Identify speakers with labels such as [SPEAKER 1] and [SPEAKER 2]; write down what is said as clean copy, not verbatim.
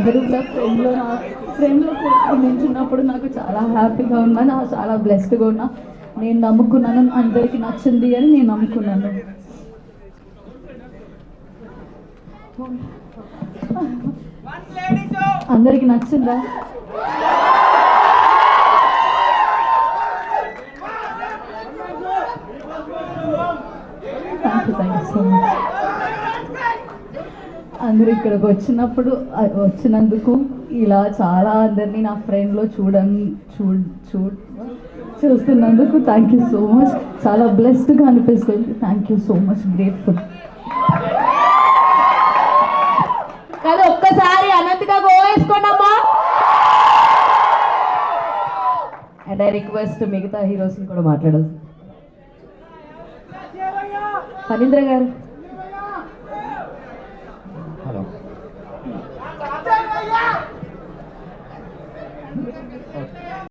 [SPEAKER 1] అందరూ కూడా ఫ్రెండ్లో నించున్నప్పుడు నాకు చాలా హ్యాపీగా ఉన్నా, చాలా బ్లెస్డ్గా ఉన్నా. నేను నమ్ముకున్నాను అందరికి నచ్చింది అని నేను నమ్ముకున్నాను. అందరికి నచ్చిందా? Thank you so much. అందరూ ఇక్కడికి వచ్చినందుకు ఇలా చాలా అందరినీ నా ఫ్రెండ్లో చూస్తున్నందుకు థ్యాంక్ యూ సో మచ్. చాలా బ్లెస్డ్గా అనిపిస్తుంది. Thank you so much, grateful.
[SPEAKER 2] కానీ ఒక్కసారి అనంతగా గోవేసుకోండమ్మా. అండ్ ఐ రిక్వెస్ట్ మిగతా హీరోస్ని కూడా మాట్లాడాల్సింది. ఫణీంద్ర గారు.